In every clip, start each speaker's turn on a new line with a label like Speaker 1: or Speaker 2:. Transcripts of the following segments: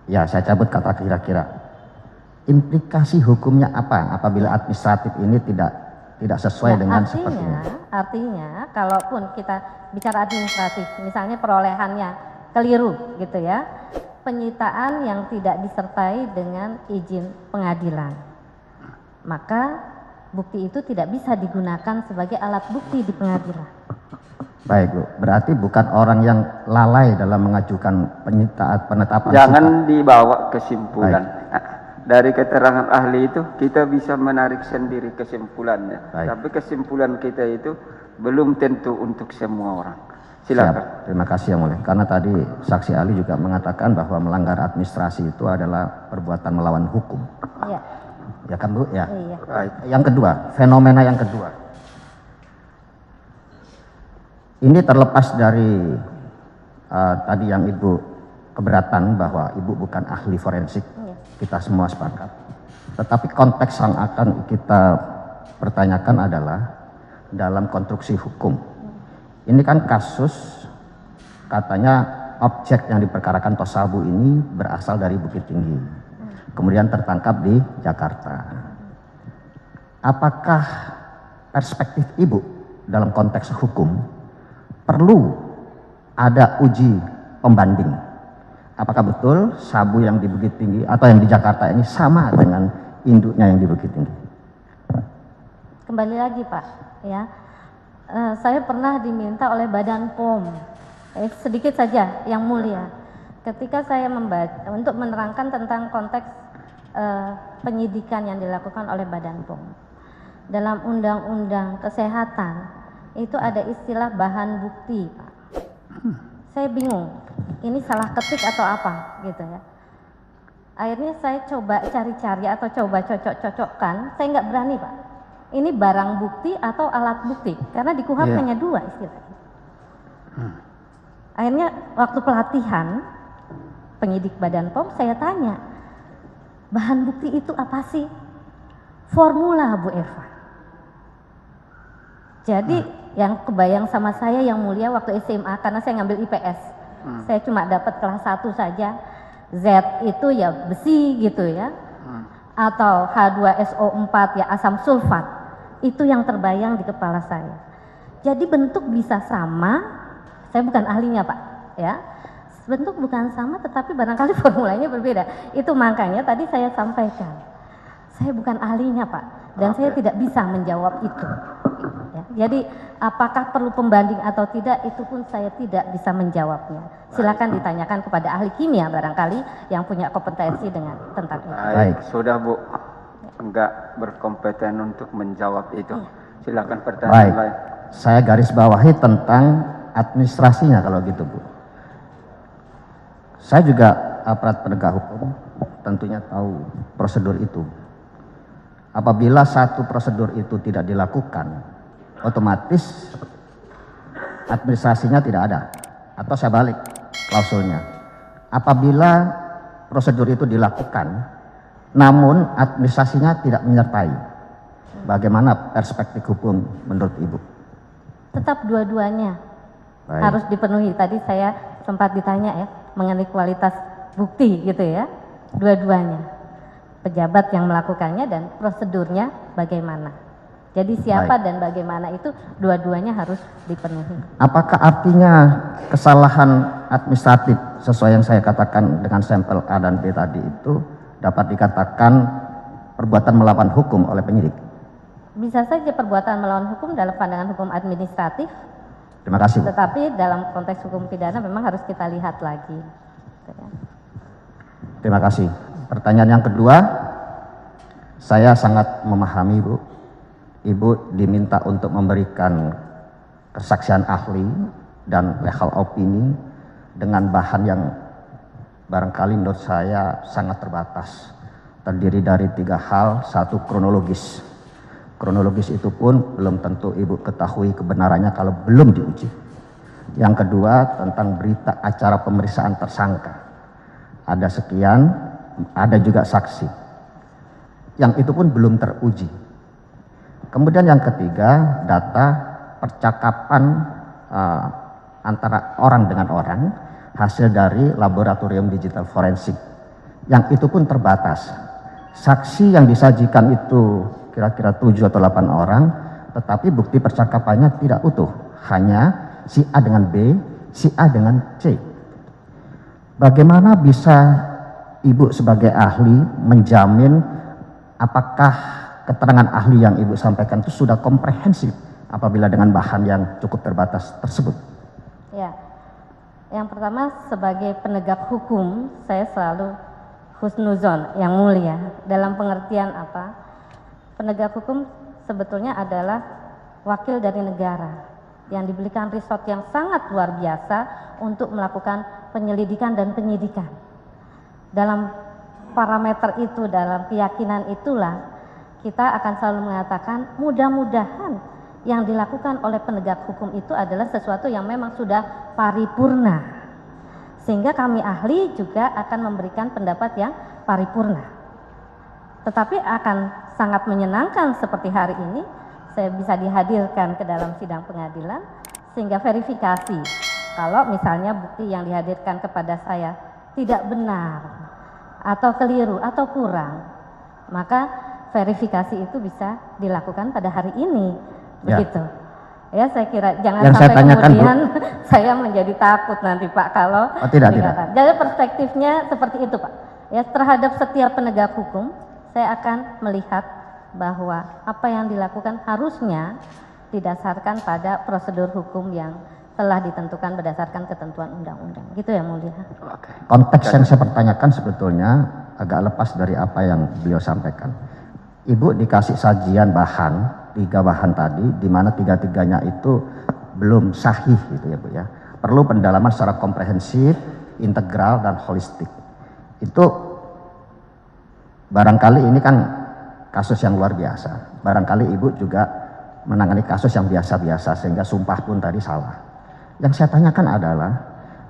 Speaker 1: Ya, saya cabut kata kira-kira. Implikasi hukumnya apa apabila administratif ini tidak sesuai dengan seperti ini?
Speaker 2: Artinya, kalaupun kita bicara administratif, misalnya perolehannya keliru gitu ya, penyitaan yang tidak disertai dengan izin pengadilan, maka bukti itu tidak bisa digunakan sebagai alat bukti di pengadilan.
Speaker 1: Baik Bu, berarti bukan orang yang lalai dalam mengajukan penetapan.
Speaker 3: Jangan dibawa kesimpulan. Dari keterangan ahli itu kita bisa menarik sendiri kesimpulannya.
Speaker 1: Baik.
Speaker 3: Tapi kesimpulan kita itu belum tentu untuk semua orang. Silakan.
Speaker 1: Siap. Terima kasih Yang Mulia. Karena tadi saksi ahli juga mengatakan bahwa melanggar administrasi itu adalah perbuatan melawan hukum.
Speaker 2: Iya.
Speaker 1: Ya kan Bu? Ya.
Speaker 2: Iya.
Speaker 1: Baik. Yang kedua, fenomena yang kedua. Ini terlepas dari tadi yang Ibu keberatan bahwa Ibu bukan ahli forensik.
Speaker 2: Iya.
Speaker 1: Kita semua sepakat. Tetapi konteks yang akan kita pertanyakan adalah dalam konstruksi hukum. Ini kan kasus katanya objek yang diperkarakan Tosabu ini berasal dari Bukit Tinggi. Kemudian tertangkap di Jakarta. Apakah perspektif Ibu dalam konteks hukum perlu ada uji pembanding? Apakah betul sabu yang di Bukit Tinggi atau yang di Jakarta ini sama dengan induknya yang di Bukit Tinggi?
Speaker 2: Kembali lagi Pak, ya. Saya pernah diminta oleh Badan POM, sedikit saja Yang Mulia, ketika saya membaca untuk menerangkan tentang konteks penyidikan yang dilakukan oleh Badan POM. Dalam Undang-Undang Kesehatan itu ada istilah bahan bukti, Pak. Saya bingung, ini salah ketik atau apa gitu ya. Akhirnya saya coba cari-cari atau coba cocok-cocokkan, saya nggak berani Pak. Ini barang bukti atau alat bukti, karena di KUHP hanya dua istilahnya. Akhirnya waktu pelatihan penyidik Badan POM saya tanya, bahan bukti itu apa sih? Formula Bu Eva. Jadi yang kebayang sama saya Yang Mulia waktu SMA, karena saya ngambil IPS, saya cuma dapat kelas 1 saja. Z itu ya besi gitu ya, atau H2SO4 ya asam sulfat. Itu yang terbayang di kepala saya. Jadi bentuk bisa sama, saya bukan ahlinya Pak ya. Bentuk bukan sama tetapi barangkali formulanya berbeda. Itu makanya tadi saya sampaikan, saya bukan ahlinya Pak, dan saya tidak bisa menjawab itu. Ya, jadi apakah perlu pembanding atau tidak, itu pun saya tidak bisa menjawabnya. Silakan ditanyakan kepada ahli kimia barangkali yang punya kompetensi tentang itu.
Speaker 3: Baik, sudah Bu, enggak berkompeten untuk menjawab itu. Silakan pertanyaan lain.
Speaker 1: Saya garis bawahi tentang administrasinya kalau gitu Bu. Saya juga aparat penegak hukum tentunya tahu prosedur itu. Apabila satu prosedur itu tidak dilakukan, otomatis administrasinya tidak ada. Atau saya balik klausulnya. Apabila prosedur itu dilakukan, namun administrasinya tidak menyertai, bagaimana perspektif hukum menurut Ibu?
Speaker 2: Tetap dua-duanya harus dipenuhi. Tadi saya sempat ditanya ya mengenai kualitas bukti gitu ya. Dua-duanya, pejabat yang melakukannya dan prosedurnya bagaimana. Jadi siapa dan bagaimana itu dua-duanya harus dipenuhi.
Speaker 1: Apakah artinya kesalahan administratif sesuai yang saya katakan dengan sampel A dan B tadi itu dapat dikatakan perbuatan melawan hukum oleh penyidik?
Speaker 2: Bisa saja perbuatan melawan hukum dalam pandangan hukum administratif.
Speaker 1: Terima kasih.
Speaker 2: Tetapi dalam konteks hukum pidana memang harus kita lihat lagi.
Speaker 1: Terima kasih. Pertanyaan yang kedua, saya sangat memahami Bu, Ibu diminta untuk memberikan kesaksian ahli dan legal opini dengan bahan yang barangkali menurut saya sangat terbatas. Terdiri dari 3 hal, 1 kronologis. Kronologis itu pun belum tentu Ibu ketahui kebenarannya kalau belum diuji. Yang kedua tentang berita acara pemeriksaan tersangka. Ada sekian, ada juga saksi. Yang itu pun belum teruji. Kemudian yang ketiga, data percakapan antara orang dengan orang, hasil dari laboratorium digital forensik. yang itu pun terbatas. Saksi yang disajikan itu kira-kira 7 atau 8 orang, tetapi bukti percakapannya tidak utuh, hanya si A dengan B, si A dengan C. Bagaimana bisa Ibu sebagai ahli menjamin apakah keterangan ahli yang Ibu sampaikan itu sudah komprehensif apabila dengan bahan yang cukup terbatas tersebut?
Speaker 2: Ya, yang pertama sebagai penegak hukum saya selalu husnuzon, yang mulia. Dalam pengertian apa? Penegak hukum sebetulnya adalah wakil dari negara yang diberikan resort yang sangat luar biasa untuk melakukan penyelidikan dan penyidikan. Dalam parameter itu, dalam keyakinan itulah kita akan selalu mengatakan mudah-mudahan yang dilakukan oleh penegak hukum itu adalah sesuatu yang memang sudah paripurna, sehingga kami ahli juga akan memberikan pendapat yang paripurna. Tetapi akan sangat menyenangkan seperti hari ini saya bisa dihadirkan ke dalam sidang pengadilan, sehingga verifikasi kalau misalnya bukti yang dihadirkan kepada saya tidak benar atau keliru atau kurang, maka verifikasi itu bisa dilakukan pada hari ini. Begitu. Ya, saya kira jangan
Speaker 1: Yang
Speaker 2: sampai
Speaker 1: saya tanyakan,
Speaker 2: kemudian saya menjadi takut nanti Pak kalau
Speaker 1: tidak.
Speaker 2: Jadi perspektifnya seperti itu Pak. Ya, terhadap setiap penegak hukum saya akan melihat bahwa apa yang dilakukan harusnya didasarkan pada prosedur hukum yang telah ditentukan berdasarkan ketentuan undang-undang. Gitu ya mulia.
Speaker 1: Konteks yang saya pertanyakan sebetulnya agak lepas dari apa yang beliau sampaikan. Ibu dikasih sajian bahan, 3 bahan tadi, di mana 3-3-nya itu belum sahih gitu ya Bu ya. Perlu pendalaman secara komprehensif, integral, dan holistik. Itu barangkali ini kan kasus yang luar biasa. Barangkali Ibu juga menangani kasus yang biasa-biasa sehingga sumpah pun tadi salah. Yang saya tanyakan adalah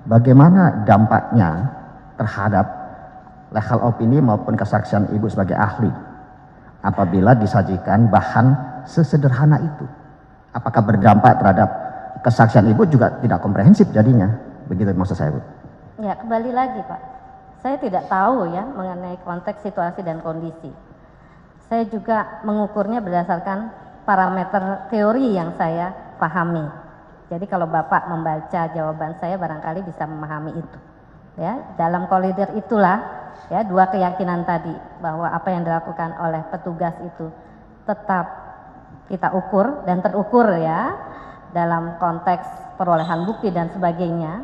Speaker 1: bagaimana dampaknya terhadap legal opini maupun kesaksian Ibu sebagai ahli apabila disajikan bahan sesederhana itu. Apakah berdampak terhadap kesaksian Ibu juga tidak komprehensif jadinya? Begitu maksud saya Bu.
Speaker 2: Ya, kembali lagi Pak. Saya tidak tahu ya mengenai konteks situasi dan kondisi. Saya juga mengukurnya berdasarkan parameter teori yang saya pahami. Jadi kalau Bapak membaca jawaban saya barangkali bisa memahami itu. Ya, dalam koridor itulah ya 2 keyakinan tadi bahwa apa yang dilakukan oleh petugas itu tetap kita ukur dan terukur ya dalam konteks perolehan bukti dan sebagainya.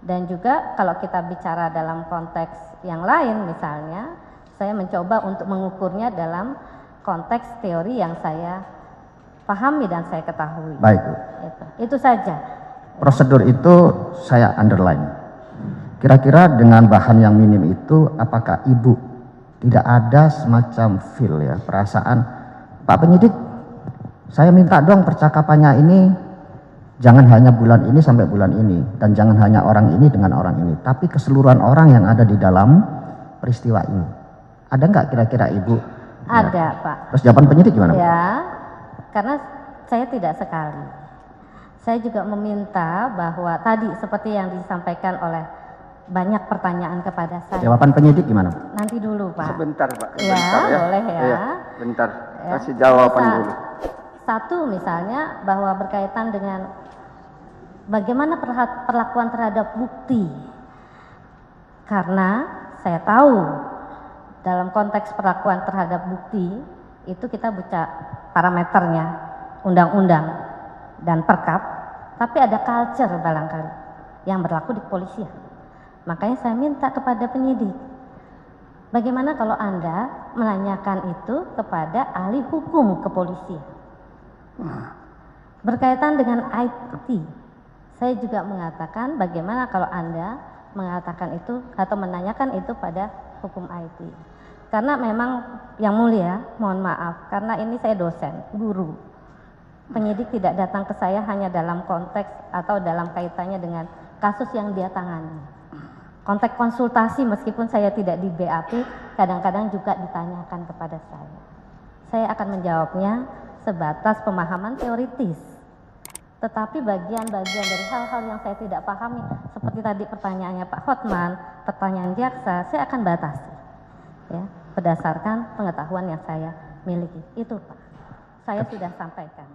Speaker 2: Dan juga kalau kita bicara dalam konteks yang lain misalnya, saya mencoba untuk mengukurnya dalam konteks teori yang saya pahami dan saya ketahui.
Speaker 1: Baik Bu.
Speaker 2: Itu saja.
Speaker 1: Prosedur itu saya underline. Kira-kira dengan bahan yang minim itu apakah Ibu tidak ada semacam feel ya, perasaan, Pak penyidik, saya minta dong percakapannya ini jangan hanya bulan ini sampai bulan ini, dan jangan hanya orang ini dengan orang ini, tapi keseluruhan orang yang ada di dalam peristiwa ini. Ada nggak kira-kira Ibu?
Speaker 2: Ada
Speaker 1: ya.
Speaker 2: Pak.
Speaker 1: Terus jawaban penyidik gimana?
Speaker 2: Ya, karena saya tidak sekali. Saya juga meminta bahwa tadi seperti yang disampaikan oleh banyak pertanyaan kepada saya.
Speaker 1: Jawaban penyidik gimana?
Speaker 2: Nanti dulu Pak.
Speaker 3: Sebentar Pak.
Speaker 2: Ya,
Speaker 3: Sebentar, ya.
Speaker 2: boleh ya.
Speaker 3: Iya, bentar.
Speaker 2: Ya.
Speaker 3: Kasih jawaban dulu.
Speaker 2: Satu misalnya bahwa berkaitan dengan bagaimana perlakuan terhadap bukti. Karena saya tahu dalam konteks perlakuan terhadap bukti itu kita baca parameternya, undang-undang dan perkap, tapi ada culture barangkali yang berlaku di kepolisian. Makanya saya minta kepada penyidik, bagaimana kalau Anda menanyakan itu kepada ahli hukum kepolisian. Berkaitan dengan IT, saya juga mengatakan bagaimana kalau Anda mengatakan itu atau menanyakan itu pada hukum IT. Karena memang yang mulia, mohon maaf, karena ini saya dosen, guru. Penyidik tidak datang ke saya hanya dalam konteks atau dalam kaitannya dengan kasus yang dia tangani. Konteks konsultasi meskipun saya tidak di BAP, kadang-kadang juga ditanyakan kepada saya. Saya akan menjawabnya sebatas pemahaman teoritis. Tetapi bagian-bagian dari hal-hal yang saya tidak pahami, seperti tadi pertanyaannya Pak Hotman, pertanyaan jaksa, saya akan batasi. ya, berdasarkan pengetahuan yang saya miliki. Itu Pak, saya sudah sampaikan.